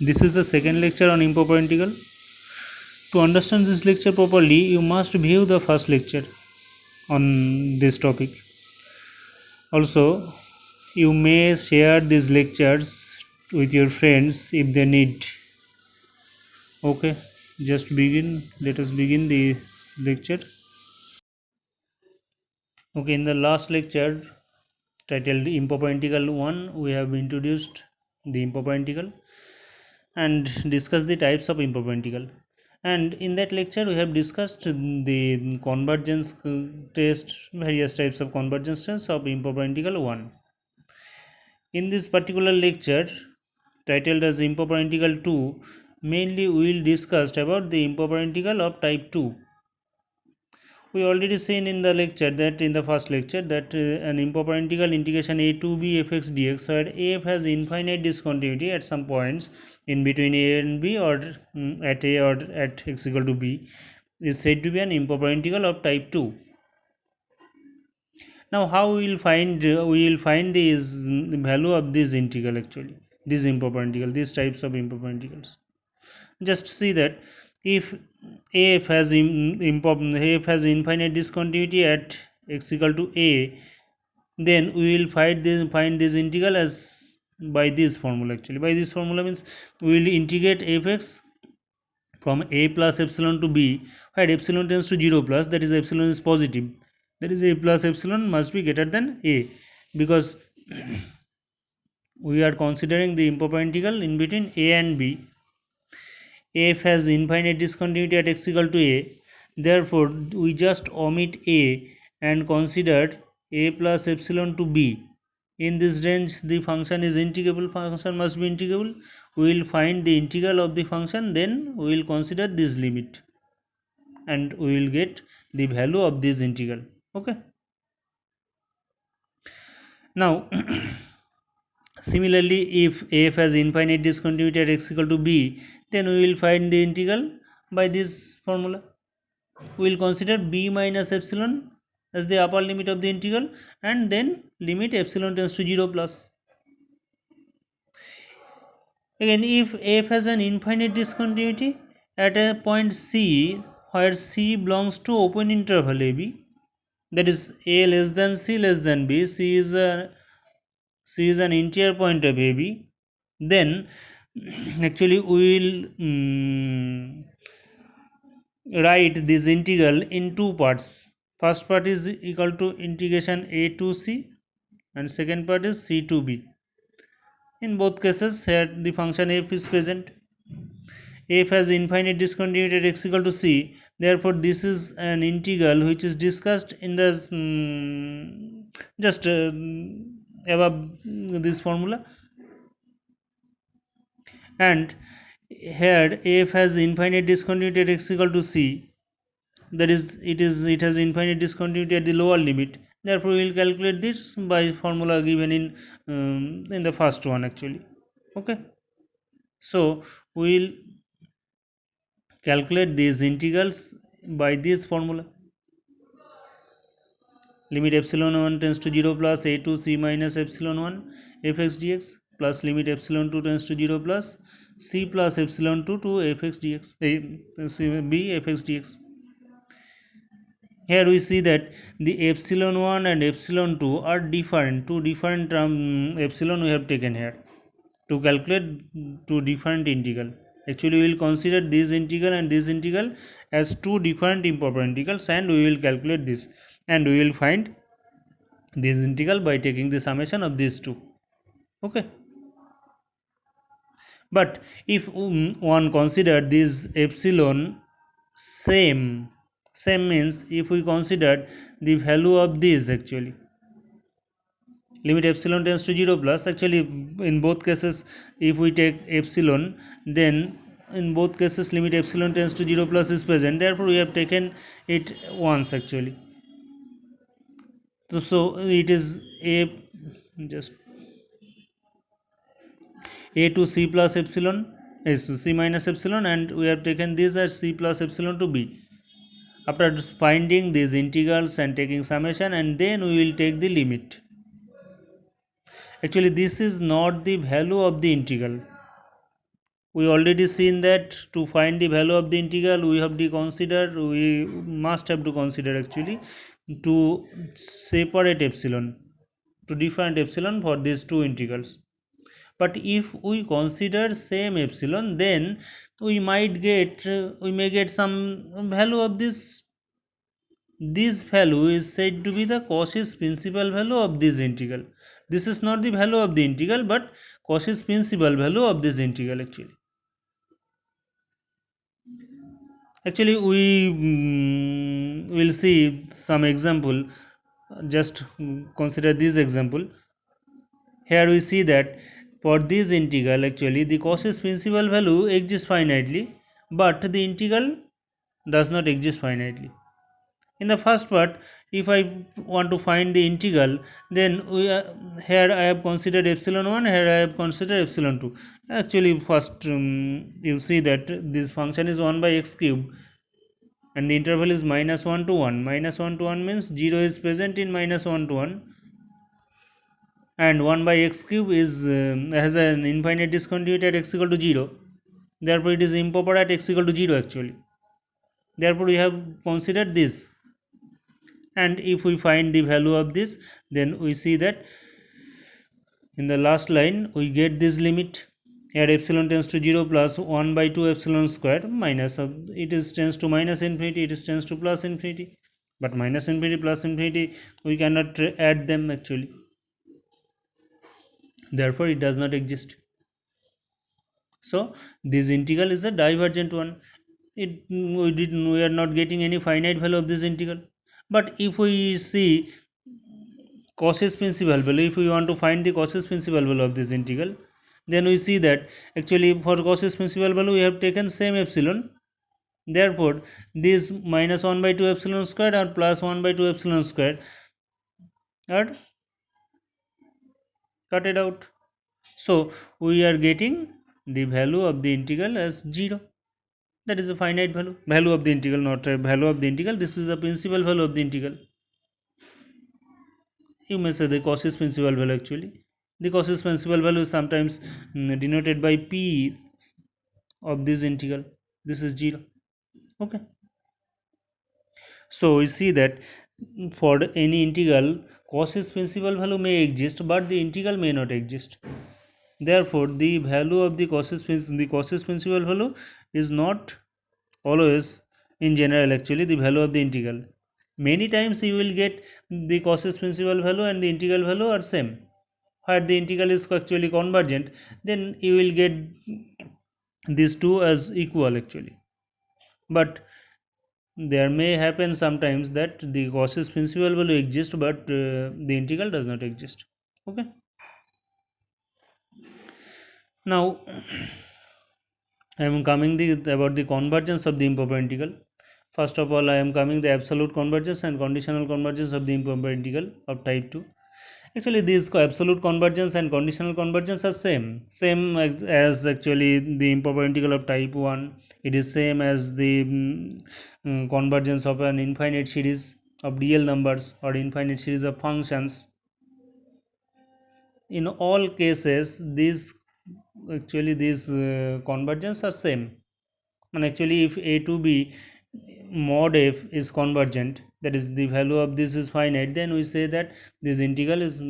This is the second lecture on improper integral. To understand this lecture properly, you must view the first lecture on this topic. Also, you may share these lectures with your friends if they need. Okay, just begin. Let us begin this lecture. Okay, in the last lecture titled Improper Integral 1, we have introduced the improper integral and discussed the types of improper integral. And in that lecture, we have discussed the convergence test, various types of convergence tests of improper integral 1. In this particular lecture, titled as Improper Integral 2, mainly we will discuss about the improper integral of type 2. We already seen in the lecture that in the first lecture that an improper integral integration a to b fx dx, where f has infinite discontinuity at some points in between a and b, or at a or at x equal to b, is said to be an improper integral of type 2. Now how we will find the value of this integral, actually this improper integral, these types of improper integrals. Just see that if f has infinite discontinuity at x equal to a, then we will find this integral as by this formula. Actually, by this formula means we will integrate fx from a plus epsilon to b, where epsilon tends to 0 plus, that is epsilon is positive, that is a plus epsilon must be greater than a, because we are considering the improper integral in between a and b. F has infinite discontinuity at x equal to a, therefore we just omit a and consider a plus epsilon to b. In this range the function is integrable, function must be integrable. We will find the integral of the function, then we will consider this limit and we will get the value of this integral. Okay, now similarly, if f has infinite discontinuity at x equal to b, then we will find the integral by this formula. We will consider b minus epsilon as the upper limit of the integral, and then limit epsilon tends to 0 plus. Again, if f has an infinite discontinuity at a point c, where c belongs to open interval ab, that is a less than c less than b, c is an interior point of ab, then actually we will write this integral in two parts. First part is equal to integration a to c, and second part is c to b. In both cases, here the function f is present. F has infinite discontinuity at x equal to c, therefore this is an integral which is discussed in the just above this formula, and here f has infinite discontinuity at x equal to c, that is it has infinite discontinuity at the lower limit, therefore we will calculate this by formula given in the first one, actually. Okay, so we will calculate these integrals by this formula. Limit epsilon 1 tends to 0 plus a to c minus epsilon 1 fx dx, plus limit epsilon 2 tends to 0 plus c plus epsilon 2 to fx dx, b fx dx. Here we see that the epsilon 1 and epsilon 2 are different, two different epsilon we have taken here to calculate two different integral. Actually we will consider this integral and this integral as two different improper integrals, and we will calculate this, and we will find this integral by taking the summation of these two. Okay, but if one consider this epsilon same means if we consider the value of this, actually limit epsilon tends to 0 plus, actually in both cases if we take epsilon, then in both cases limit epsilon tends to 0 plus is present, therefore we have taken it once, actually. So it is a just a to c plus epsilon is c minus epsilon, and we have taken this as c plus epsilon to b. After finding these integrals and taking summation, and then we will take the limit. Actually this is not the value of the integral, we already seen that to find the value of the integral we must have to consider actually to separate epsilon to different epsilon for these two integrals. But if we consider same epsilon, then we may get some value of this value is said to be the Cauchy's principal value of this integral. This is not the value of the integral but Cauchy's principal value of this integral actually we will see some example. Just consider this example. Here we see that for this integral actually the Cauchy's principal value exists finitely but the integral does not exist finitely. In the first part, if I want to find the integral, then here I have considered epsilon 1, here I have considered epsilon 2. Actually first you see that this function is 1 by x cube and the interval is minus 1 to 1. Minus 1 to 1 means 0 is present in minus 1 to 1 and 1 by x cube is has an infinite discontinuity at x equal to 0. Therefore it is improper at x equal to 0 actually. Therefore we have considered this, and if we find the value of this, then we see that in the last line we get this limit. Here epsilon tends to 0 plus 1 by 2 epsilon square minus it is tends to minus infinity, it is tends to plus infinity, but minus infinity plus infinity we cannot add them actually, therefore it does not exist. So this integral is a divergent one. We are not getting any finite value of this integral. But if we see Cauchy's principal value, if we want to find the Cauchy's principal value of this integral, then we see that actually for Cauchy's principal value we have taken same epsilon. Therefore this minus 1 by 2 epsilon squared or plus 1 by 2 epsilon squared are cut it out. So we are getting the value of the integral as 0. That is a finite value of the integral, not a value of the integral. This is the principal value of the integral. You may say the Cauchy's principal value actually. The Cauchy's principal value is sometimes denoted by p of this integral. This is 0. Okay. So we see that for any integral, Cauchy's principal value may exist, but the integral may not exist. Therefore, the value of the Cauchy's principal value is not always in general actually the value of the integral. Many times you will get the Cauchy's principal value and the integral value are same. Where the integral is actually convergent, then you will get these two as equal actually. But there may happen sometimes that the Cauchy's principal value exists but the integral does not exist. Okay. Now I am coming about the convergence of the improper integral. First of all, I am coming the absolute convergence and conditional convergence of the improper integral of type 2. Actually, these absolute convergence and conditional convergence are same as actually the improper integral of type 1. It is same as the convergence of an infinite series of real numbers or infinite series of functions. In all cases, these convergence are same. And actually if a to b mod f is convergent, that is the value of this is finite, then we say that this integral is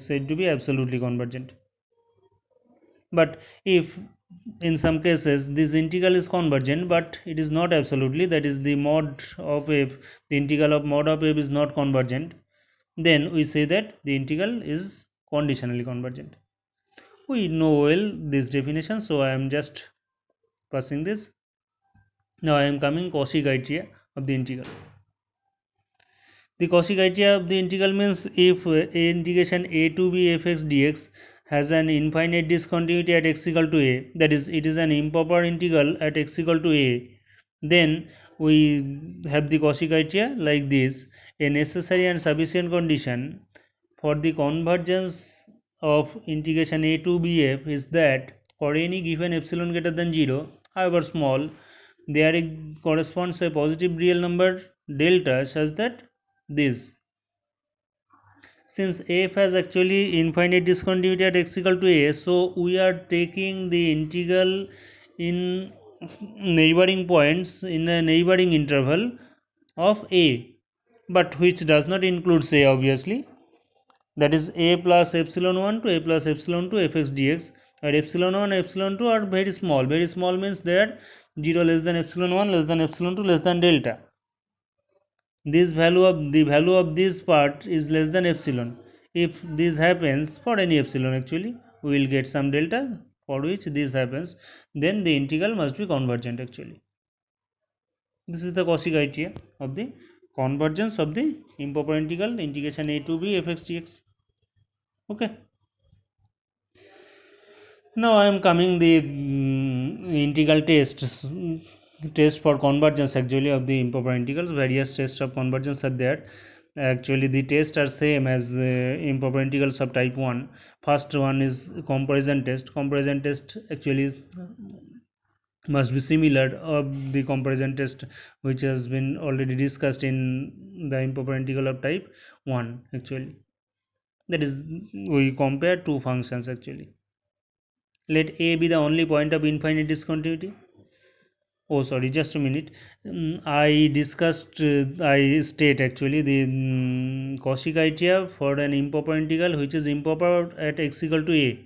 said to be absolutely convergent. But if in some cases this integral is convergent but it is not absolutely, that is the mod of f, the integral of mod of f is not convergent, then we say that the integral is conditionally convergent. We know well this definition, so I am just passing this. Now I am coming Cauchy criteria of the integral. The Cauchy criteria of the integral means if integration a to b fx dx has an infinite discontinuity at x equal to a, that is it is an improper integral at x equal to a, then we have the Cauchy criteria like this. A necessary and sufficient condition for the convergence of integration a to bf is that for any given epsilon greater than 0, however small, there corresponds a positive real number delta such that this since f has actually infinite discontinuity at x equal to a, so we are taking the integral in neighboring points in a neighboring interval of a, but which does not include a obviously, that is a plus epsilon 1 to a plus epsilon 2 fx dx, where epsilon 1 epsilon 2 are very small. Very small means that 0 less than epsilon 1 less than epsilon 2 less than delta. This value of this part is less than epsilon. If this happens for any epsilon, actually we will get some delta for which this happens, then the integral must be convergent. Actually, this is the Cauchy criteria of the convergence of the improper integral integration a to b fx dx. Okay, now I am coming the integral test for convergence actually of the improper integrals. Various tests of convergence are there. Actually the tests are same as improper integrals of type 1. First one is comparison test. Comparison test actually is, must be similar of the comparison test which has been already discussed in the improper integral of type 1 actually. That is, we compare two functions actually. Let a be the only point of infinite discontinuity. Oh sorry, just a minute. I discussed I state actually the Cauchy criteria for an improper integral which is improper at x equal to a.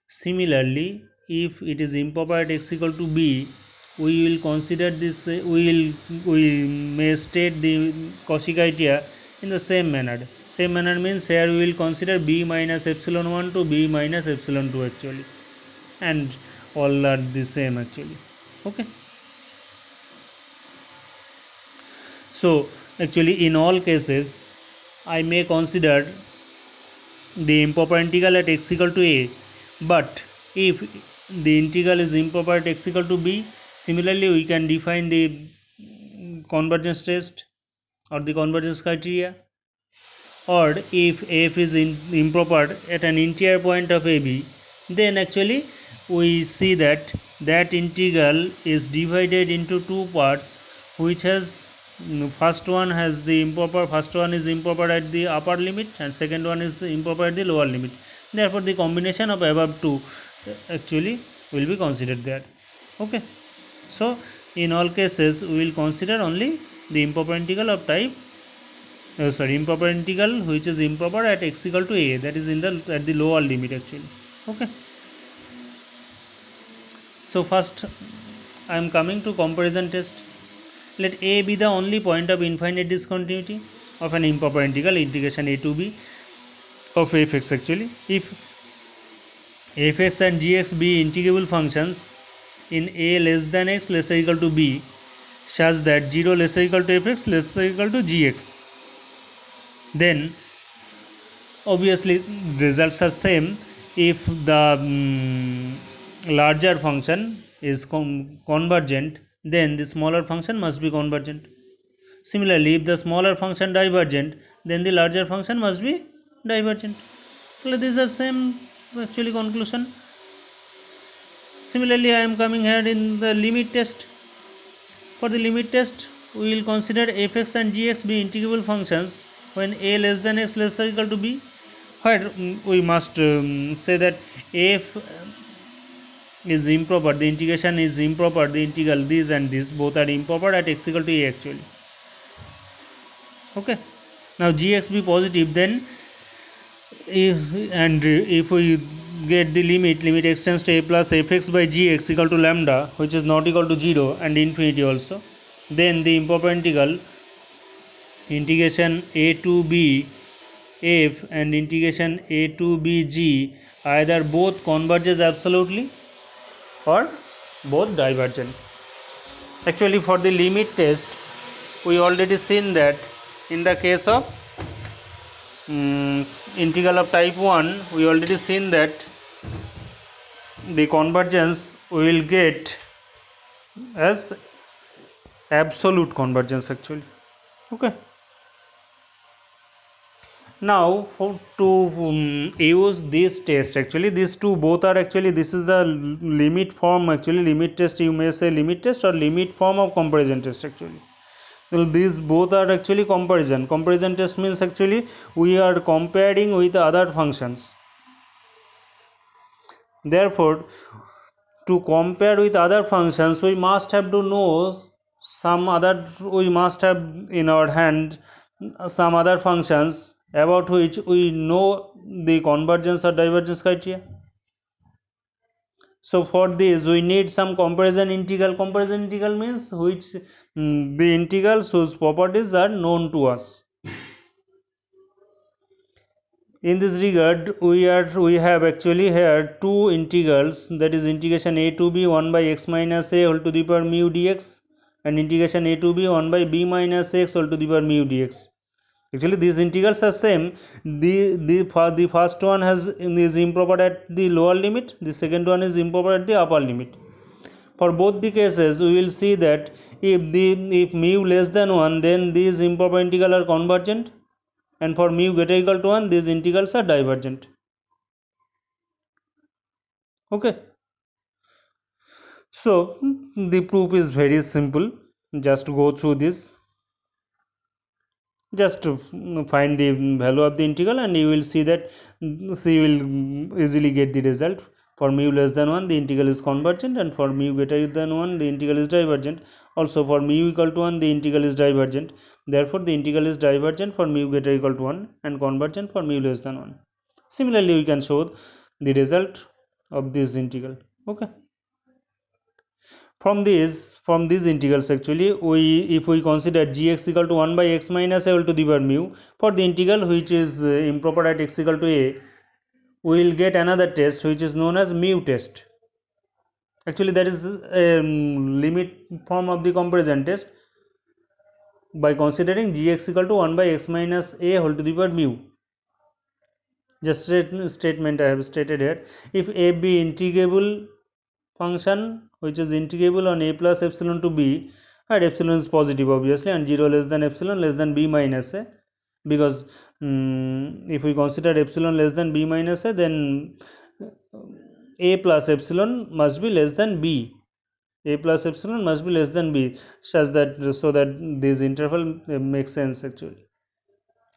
Similarly, if it is improper at x equal to b, we will consider this we may state the Cauchy criteria in the same manner. Same manner means here we will consider b minus epsilon 1 to b minus epsilon 2 actually, and all are the same actually. Okay, so actually in all cases I may consider the improper integral at x equal to a, but if the integral is improper at x equal to b, similarly we can define the convergence test or the convergence criteria. Or if f is improper at an interior point of ab, then actually we see that that integral is divided into two parts, which has first one has the improper, first one is improper at the upper limit and second one is the improper at the lower limit. Therefore the combination of above two actually will be considered there. Okay, so in all cases we will consider only the improper integral of type improper integral which is improper at x equal to a, that is in the at the lower limit actually. Okay, so first I am coming to comparison test. Let a be the only point of infinite discontinuity of an improper integral integration a to b of fx actually. If fx and gx be integrable functions in a less than x less or equal to b, such that 0 less or equal to fx less or equal to gx, then obviously results are same. If the larger function is convergent, then the smaller function must be convergent. Similarly, if the smaller function divergent, then the larger function must be divergent. So this is the same actually conclusion. Similarly, I am coming here in the limit test. For the limit test, we will consider fx and gx be integrable functions when a less than x less or equal to b, where we must say that f is improper, the integration is improper, the integral this and this both are improper at x equal to a actually. Okay, now gx be positive, then if we get the limit x tends to a plus fx by gx equal to lambda, which is not equal to 0 and infinity also, then the improper integral integration a to b f and integration a to b g either both converges absolutely or both divergent. Actually for the limit test we already seen that in the case of integral of type 1 we already seen that the convergence we will get as absolute convergence actually. Okay, now to use this test, actually these two both are actually, this is the limit form actually, limit test, you may say limit test or limit form of comparison test actually. Well, these both are actually comparison test means actually we are comparing with other functions. Therefore, to compare with other functions, we must have to know some other, we must have in our hand some other functions about which we know the convergence or divergence criteria. So for this we need some comparison integral. Comparison integral means which the integrals whose properties are known to us. In this regard, we have actually here two integrals, that is integration a to b 1 by x minus a whole to the power mu dx, and integration a to b 1 by b minus x whole to the power mu dx. Actually these integrals are same. The first one is improper at the lower limit, the second one is improper at the upper limit. For both the cases we will see that if mu less than 1, then these improper integrals are convergent, and for mu greater equal to 1, these integrals are divergent. Okay, so the proof is very simple. Just go through this, just to find the value of the integral, and you will see that you will easily get the result. For mu less than 1, the integral is convergent, and for mu greater than 1, the integral is divergent. Also for mu equal to 1, the integral is divergent. Therefore the integral is divergent for mu greater equal to 1 and convergent for mu less than 1. Similarly we can show the result of this integral. Okay, from these integrals actually if we consider gx equal to 1 by x minus a whole to the power mu, for the integral which is improper at x equal to a, we will get another test which is known as mu test. Actually that is a limit form of the comparison test by considering gx equal to 1 by x minus a whole to the power mu. Just statement I have stated here. If a be integrable function which is integrable on a plus epsilon to b, and epsilon is positive obviously, and 0 less than epsilon less than b minus a, because if we consider epsilon less than b minus a, then a plus epsilon must be less than b, a plus epsilon must be less than b, such that so that this interval makes sense actually.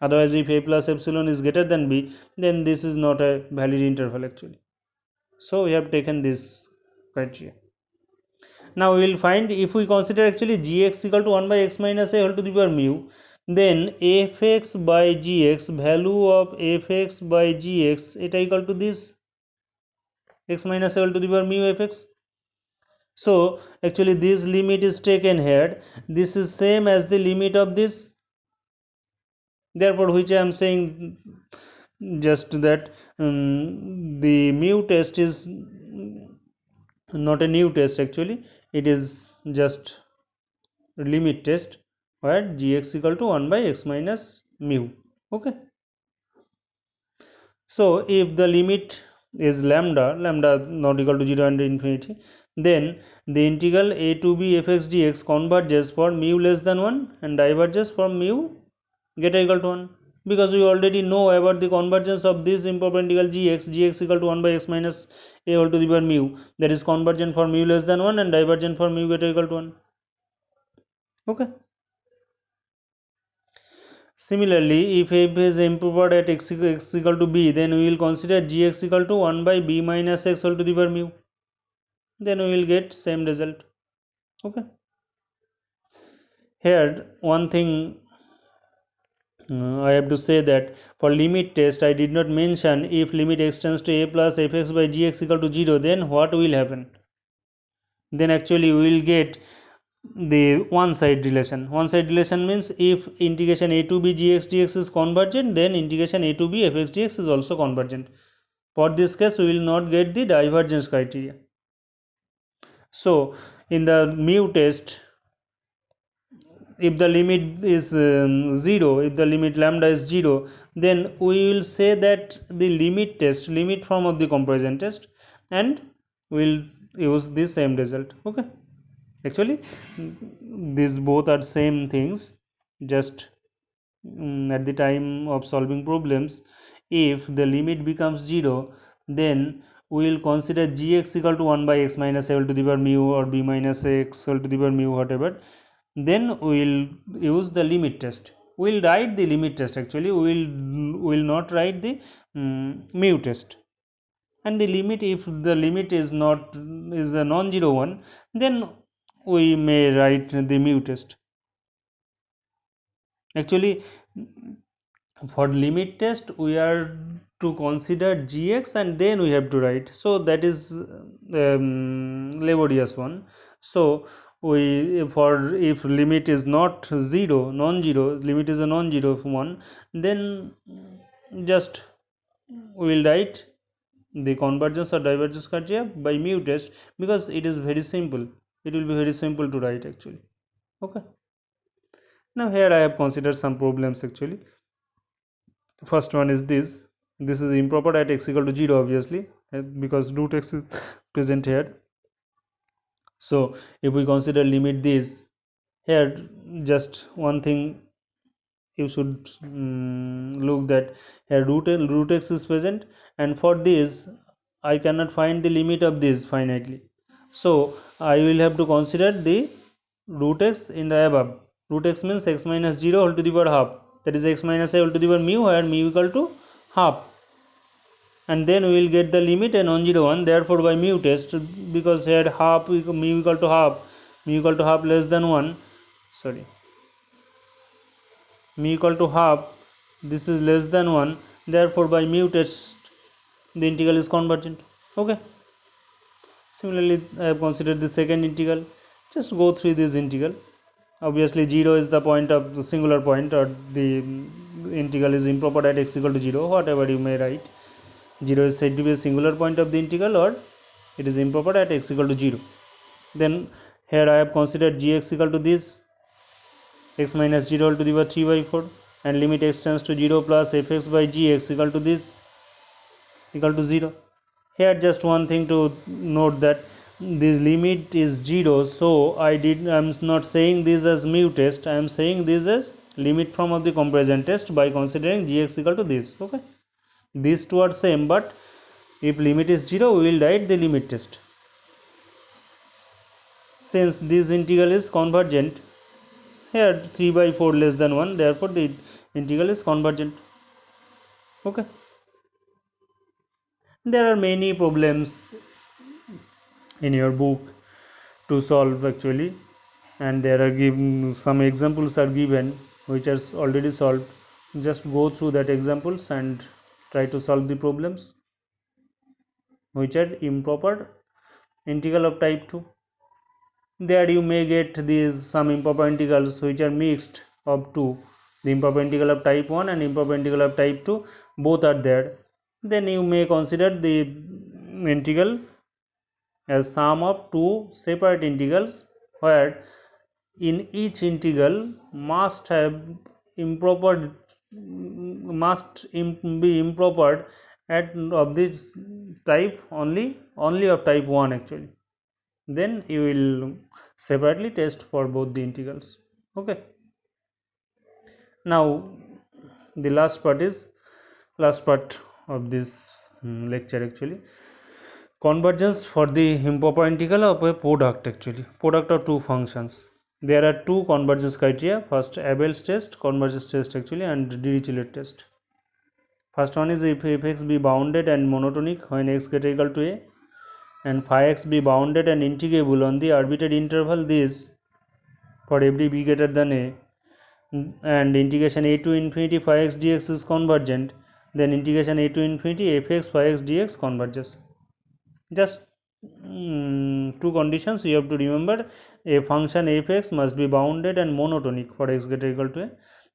Otherwise if a plus epsilon is greater than b, then this is not a valid interval actually. So we have taken this criteria. Now we will find, if we consider actually gx equal to 1 by x minus a whole to the power mu, then fx by gx, value of fx by gx, it equal to this x minus a whole to the power mu fx. So actually this limit is taken here, this is same as the limit of this. Therefore which I am saying just that the mu test is not a new test actually, it is just limit test where gx equal to 1 by x minus mu. Okay, so if the limit is lambda not equal to 0 and infinity, then the integral a to b fx dx converges for mu less than 1 and diverges for mu greater equal to 1, because we already know about the convergence of this improper integral gx equal to 1 by x minus a whole to the power mu, that is convergent for mu less than 1 and divergent for mu greater equal to 1. Okay, similarly if f is improper at x equal to b, then we will consider gx equal to 1 by b minus x whole to the power mu, then we will get same result. Okay, here one thing I have to say that for limit test I did not mention if limit extends to a plus fx by gx equal to 0, then what will happen. Then actually we will get the one side relation. One side relation means if integration a to b gx dx is convergent, then integration a to b fx dx is also convergent. For this case we will not get the divergence criteria. So in the mu test, if the limit is 0, if the limit lambda is 0, then we will say that the limit form of the comparison test, and we will use the same result. Okay, actually these both are same things, just at the time of solving problems, if the limit becomes 0, then we will consider gx equal to 1 by x minus a whole to the power mu or b minus x whole to the power mu, whatever. then we will use the limit test. We will write the limit test actually. We will not write the mu test. And the limit, if the limit is not is a non-zero one, then we may write the mu test. Actually, for limit test we are to consider gx and then we have to write, so that is laborious one. So we, for if limit is not zero, non-zero, limit is a non-zero one, then just we will write the convergence or divergence criteria by mu test, because it is very simple. It will be very simple to write actually. Okay, now here I have considered some problems actually. First one is this is improper at x equal to 0, obviously, because root x is present here. So if we consider limit this, here just one thing you should look that here root x is present, and for this I cannot find the limit of this finitely, so I will have to consider the root x in the above. Root x means x minus 0 whole to the power half, that is x minus a whole to the power mu, where mu equal to half, and then we will get the limit a non-zero one. Therefore by mu test, because here half mu equal to half, mu equal to half less than 1, sorry, mu equal to half, this is less than 1, therefore by mu test the integral is convergent. Okay, similarly I have considered the second integral. Just go through this integral. Obviously 0 is the point of the singular point, or the integral is improper at x equal to 0, whatever you may write. 0 is said to be a singular point of the integral, or it is improper at x equal to 0. Then here I have considered gx equal to this x minus 0 to the power 3 by 4, and limit x tends to 0 plus fx by gx equal to this equal to 0. Here just one thing to note, that this limit is 0, so I'm not saying this as mu test, I am saying this as limit form of the comparison test by considering gx equal to this. Okay, these two are same, but if limit is 0 we will write the limit test. Since this integral is convergent, here 3 by 4 less than 1, therefore the integral is convergent. Okay, there are many problems in your book to solve actually, and there are given some examples are given which are already solved. Just go through that examples and try to solve the problems which are improper integral of type 2. There you may get these some improper integrals which are mixed of two, the improper integral of type 1 and improper integral of type 2, both are there. Then you may consider the integral as sum of two separate integrals, where in each integral must have improper be improper at of this type only of type 1 actually. Then you will separately test for both the integrals. Okay, now the last part of this lecture actually, convergence for the improper integral of a product, actually product of two functions. There are two convergence criteria, first Abel's test, convergence test actually, and Dirichlet test. First one is if f(x) be bounded and monotonic when x greater equal to a, and phi x be bounded and integrable on the arbitrary interval this for every b greater than a, and integration a to infinity phi x dx is convergent, then integration a to infinity fx phi x dx converges. Just two conditions you have to remember: a function fx must be bounded and monotonic for x greater equal to a,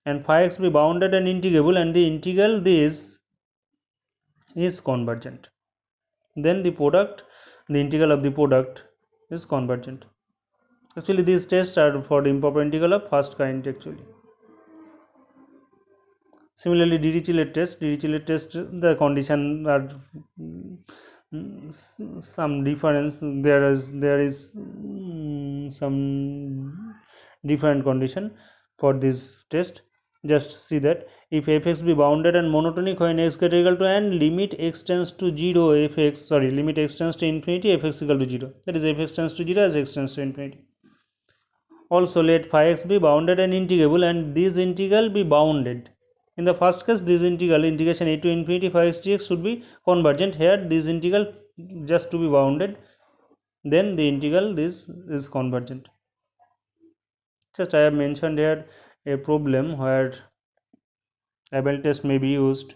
and phi x be bounded and integrable, and the integral this is convergent. Then the integral of the product is convergent. Actually these tests are for the improper integral of first kind actually. Similarly Dirichlet test, the condition are some difference. There is some different condition for this test. Just see that if fx be bounded and monotonic when x greater equal to, and limit x tends to 0 limit x tends to infinity fx equal to 0, that is fx tends to 0 as x tends to infinity. Also let phi x be bounded and integrable, and this integral be bounded. In the first case, this integral integration a to infinity phi x dx should be convergent. Here this integral just to be bounded, then the integral this is convergent. Just I have mentioned here a problem where Abel test may be used.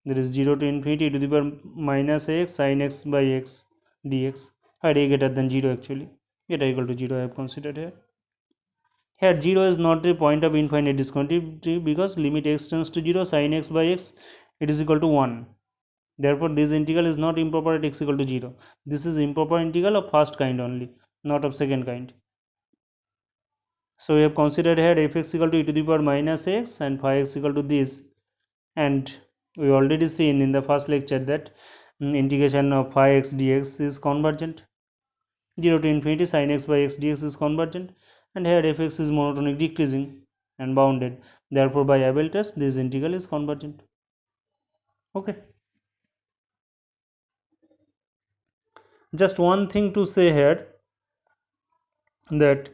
There is 0 to infinity e to the power minus x sin x by x dx, where a greater than 0 actually, eta equal to 0 I have considered here. Here 0 is not the point of infinite discontinuity, because limit x tends to 0 sin x by x it is equal to 1. Therefore this integral is not improper at x equal to 0. This is improper integral of first kind only, not of second kind. So we have considered here fx equal to e to the power minus x and phi x equal to this, and we already seen in the first lecture that integration of phi x dx is convergent. 0 to infinity sin x by x dx is convergent, and here fx is monotonic decreasing and bounded. Therefore by Abel test this integral is convergent. Okay, just one thing to say here, that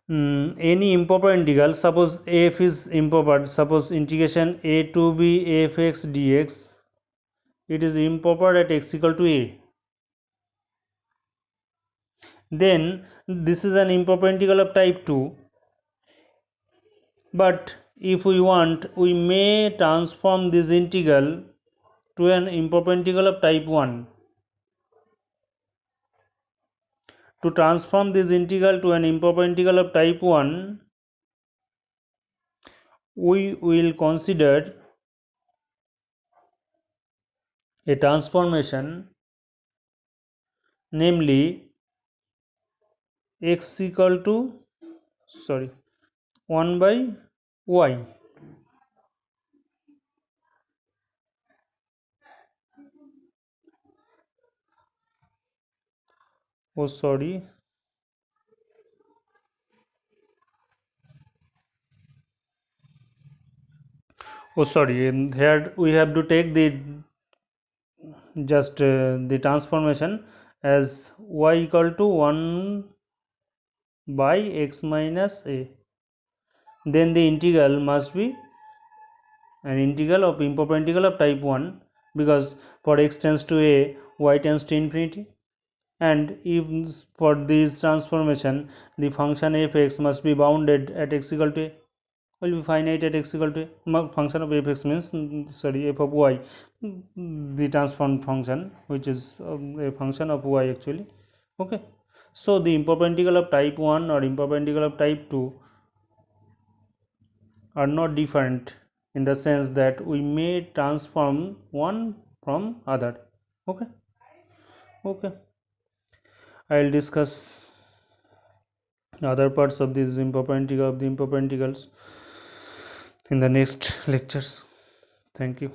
any improper integral, suppose f is improper, suppose integration a to b fx dx, it is improper at x equal to a, then this is an improper integral of type 2. But if we want, we may transform this integral to an improper integral of type 1. To transform this integral to an improper integral of type 1, we will consider a transformation, namely x equal to 1 by y. Oh sorry, and here we have to take the just the transformation as y equal to 1 by x minus a. Then the integral must be an integral of improper integral of type 1, because for x tends to a, y tends to infinity, and if for this transformation the function fx must be bounded at x equal to a, will be finite at x equal to a. Function of fx means f of y, the transform function which is a function of y actually. Okay, so the improper integral of type 1 or improper integral of type 2 are not different, in the sense that we may transform one from other. Okay, okay, I'll discuss other parts of this improper integral of the improper integrals in the next lectures. Thank you.